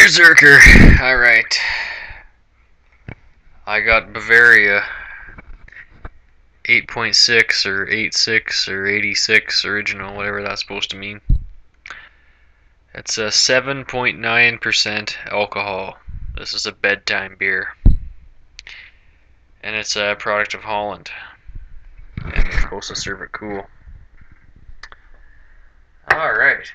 Beerzerker. Alright. I got Bavaria 8.6 or 86 or 86 original, whatever that's supposed to mean. It's a 7.9% alcohol. This is a bedtime beer. And it's a product of Holland. And you're supposed to serve it cool. Alright.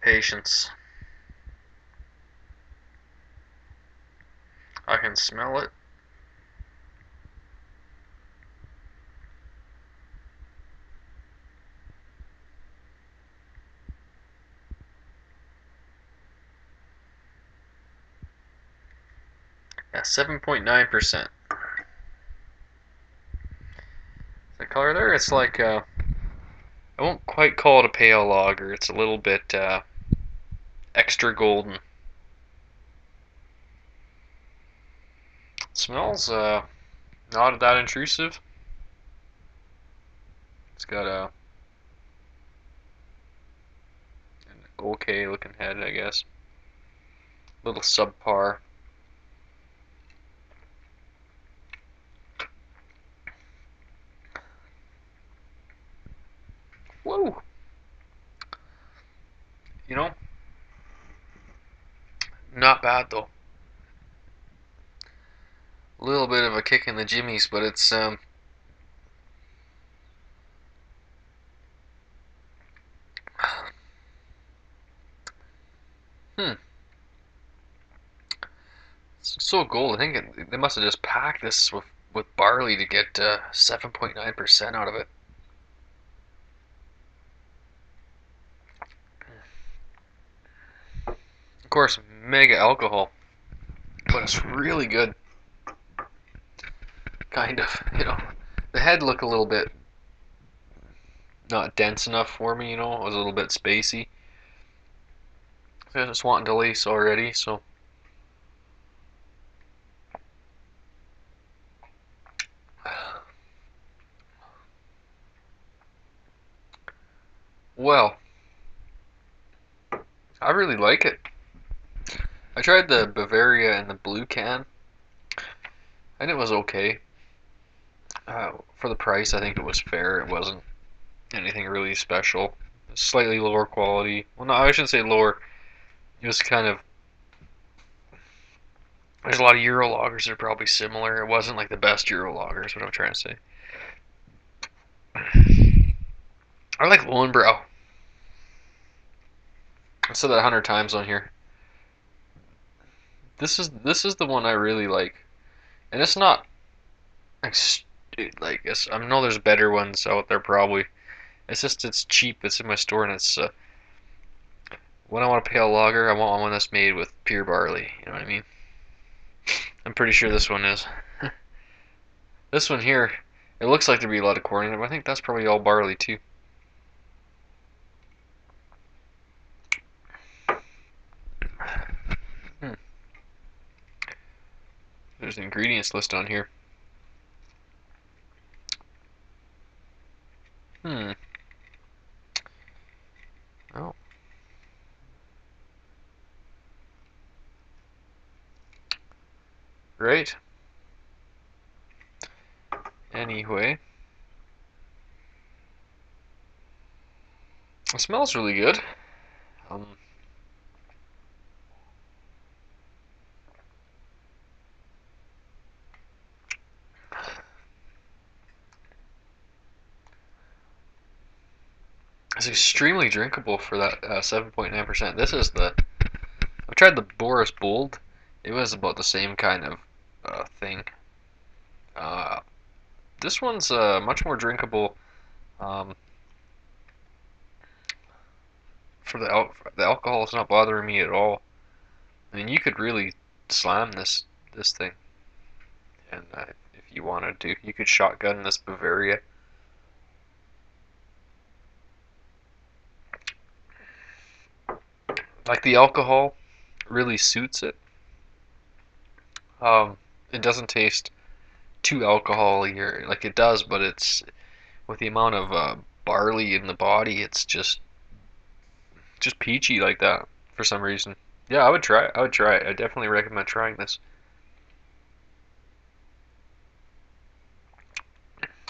Patience. I can smell it. Yeah, 7.9%. The color there, it's like, I won't quite call it a pale lager. It's a little bit extra golden. It smells not that intrusive. It's got an okay looking head, I guess. A little subpar. Whoa! You know, not bad though. A little bit of a kick in the jimmies, but it's hmm. It's so gold. I think they must have just packed this with barley to get 7.9% out of it. Of course, mega alcohol, but it's really good. Kind of, you know. The head looked a little bit not dense enough for me, you know. It was a little bit spacey. I was just wanting to lace already, so. Well, I really like it. I tried the Bavaria in the blue can, and it was okay. For the price, I think it was fair. It wasn't anything really special. Slightly lower quality. Well, no, I shouldn't say lower. It was kind of. There's a lot of Euro lagers that are probably similar. It wasn't like the best Euro lager, is what I'm trying to say. I like Lowenbrow. I said that 100 times on here. This is the one I really like, and it's not like I know there's better ones out there probably. It's just it's cheap. It's in my store, and it's when I want a pale lager, I want one that's made with pure barley. You know what I mean? I'm pretty sure this one is. This one here, it looks like there'd be a lot of corn in it, but I think that's probably all barley too. Hmm. There's an ingredients list on here. Hmm. Oh. Right. Anyway. It smells really good. Um, it's extremely drinkable for that 7.9%. This is the. I've tried the Boris Bold. It was about the same kind of thing. Uh, this one's much more drinkable. Um, for the alcohol, it's not bothering me at all. I mean, you could really slam this thing, and if you wanted to, you could shotgun this Bavaria. Like the alcohol really suits it. It doesn't taste too alcohol-y, or like it does, but it's with the amount of barley in the body, it's just peachy like that for some reason. Yeah, I would try it. I would try it. I definitely recommend trying this.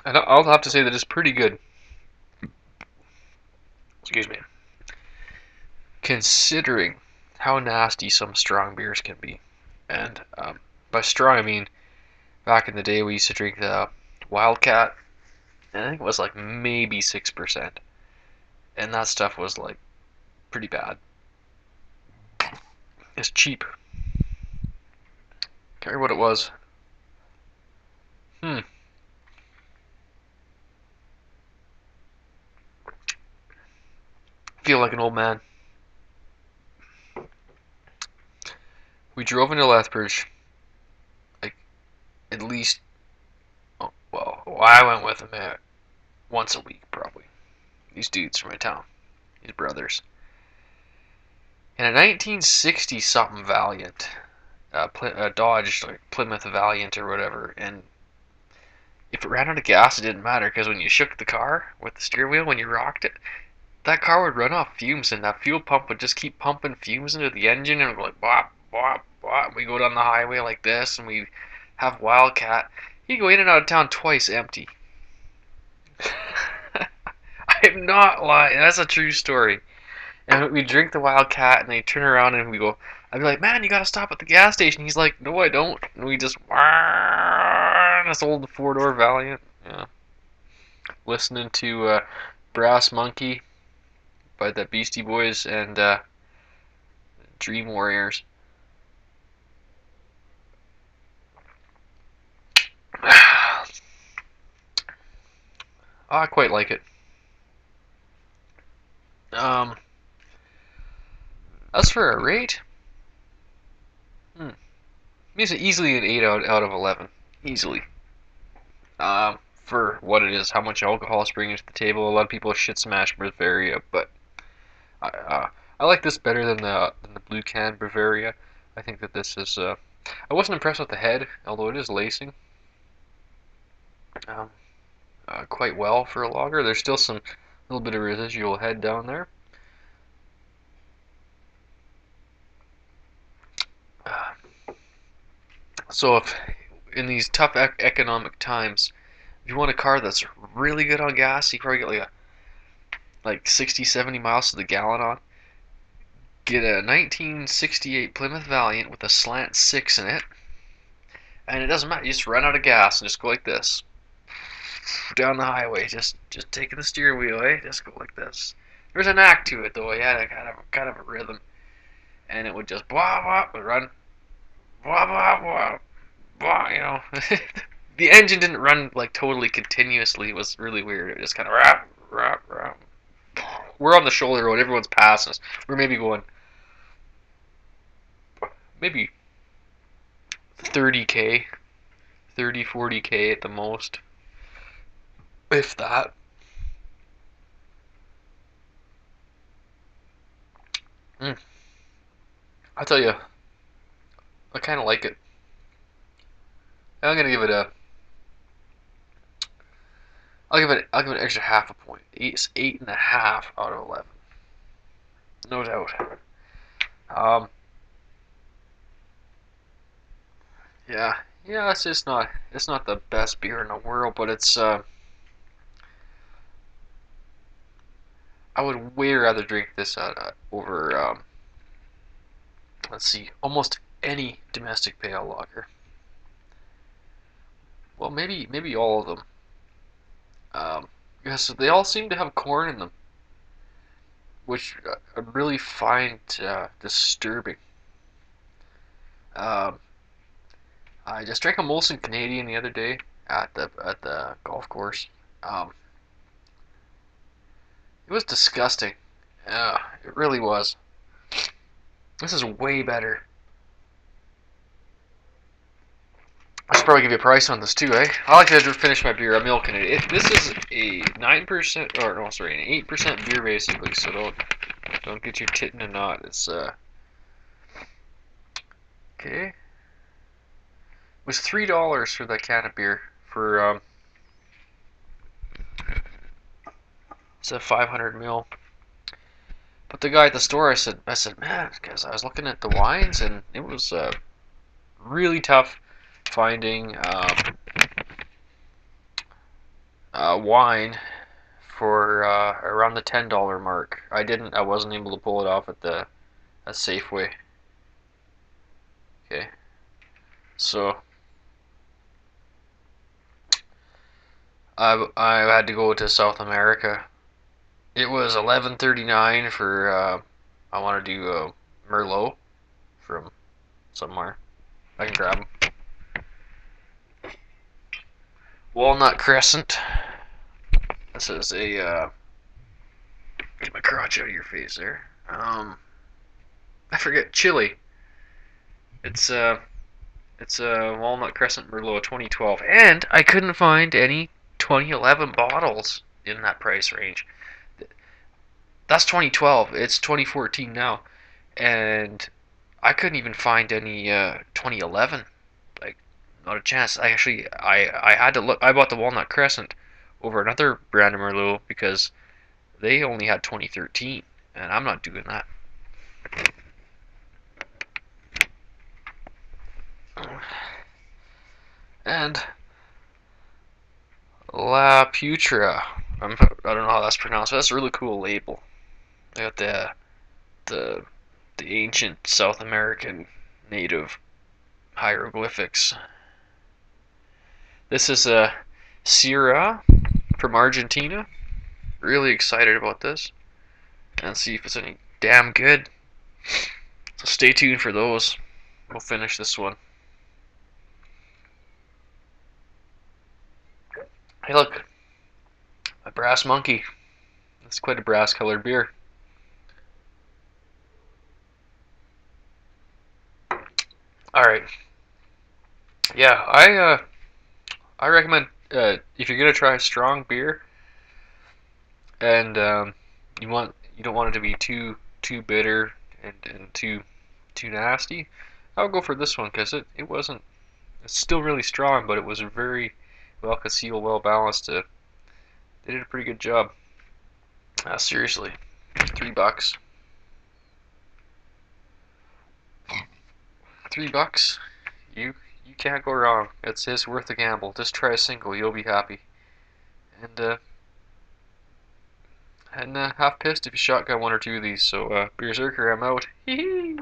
And I'll have to say that it's pretty good. Excuse me. Considering how nasty some strong beers can be. And by strong, I mean back in the day we used to drink the Wildcat, and I think it was like maybe 6%. And that stuff was like pretty bad. It's cheap. Can't remember what it was. Hmm. Feel like an old man. We drove into Lethbridge like at least, oh, well, I went with them once a week probably. These dudes from my town, these brothers. In a 1960 something Valiant, Dodge, like Plymouth Valiant or whatever, and if it ran out of gas, it didn't matter because when you shook the car with the steering wheel, when you rocked it, that car would run off fumes, and that fuel pump would just keep pumping fumes into the engine, and it would go like bop, bop, bop. We go down the highway like this, and we have Wildcat. You go in and out of town twice empty. I'm not lying. That's a true story. And we drink the Wildcat, and they turn around and we go. I'd be like, man, you gotta stop at the gas station. He's like, no, I don't. And we just this old four-door Valiant. Yeah. Listening to Brass Monkey by the Beastie Boys and Dream Warriors. I quite like it. As for a rate, it's easily an 8 out of 11. Easily. For what it is, how much alcohol is bringing to the table. A lot of people shit smash Bavaria, but I like this better than the blue can Bavaria. I think that this is. I wasn't impressed with the head, although it is lacing um, quite well for a lager. There's still some little bit of residual head down there. So if in these tough economic times, if you want a car that's really good on gas, you probably get like 60, 70 miles to the gallon on. Get a 1968 Plymouth Valiant with a slant 6 in it, and it doesn't matter. You just run out of gas and just go like this down the highway, just taking the steering wheel, eh? Just go like this. There's an act to it though. It had a kind of a rhythm, and it would just blah blah, would run blah blah blah blah. You know, the engine didn't run like totally continuously. It was really weird. It just kind of rap rap rap. We're on the shoulder road. Everyone's passing us. We're maybe going maybe 30k, 30, 40k at the most, if that. I tell you, I kind of like it. I'm gonna give it a. I'll give it an extra half a point. It's 8.5 out of 11, no doubt. Um, yeah, yeah. It's not the best beer in the world, but it's. I would way rather drink this over. Let's see, almost any domestic pale lager. Well, maybe all of them. Because they all seem to have corn in them, which I really find disturbing. Um, I just drank a Molson Canadian the other day at the golf course. It was disgusting. Yeah, it really was. This is way better. I should probably give you a price on this too, eh? I like to finish my beer. I'm milking it. This is a 9%, or no, sorry, an 8% beer basically. So don't Don't get your tit in a knot. It's okay. It was $3 for that can of beer for it's a 500 ml. But the guy at the store, I said, man, because I was looking at the wines and it was really tough finding wine for around the $10 mark. I wasn't able to pull it off at the at Safeway. Okay, so I had to go to South America. It was 11.39 for I want to do Merlot from somewhere. I can grab them. Walnut Crescent. This is a get my crotch out of your face there. I forget Chile. It's it's a Walnut Crescent Merlot 2012, and I couldn't find any 2011 bottles in that price range. That's 2012. It's 2014 now, and I couldn't even find any 2011. Like, not a chance. I had to look. I bought the Walnut Crescent over another brand of Merlot because they only had 2013, and I'm not doing that. And La Putra. I don't know how that's pronounced, but that's a really cool label. They got the the ancient South American native hieroglyphics. This is a Syrah from Argentina. Really excited about this, and see if it's any damn good. So stay tuned for those. We'll finish this one. Hey, look, a brass monkey. That's quite a brass-colored beer. All right. Yeah, I recommend if you're gonna try strong beer and you don't want it to be too bitter and too nasty. I would go for this one because it wasn't. It's still really strong, but it was very well concealed, well balanced. They did a pretty good job. Seriously, $3. $3. You you can't go wrong. It's worth a gamble. Just try a single, you'll be happy. And half pissed if you shotgun one or two of these. So BeerZerker, I'm out. Hee hee.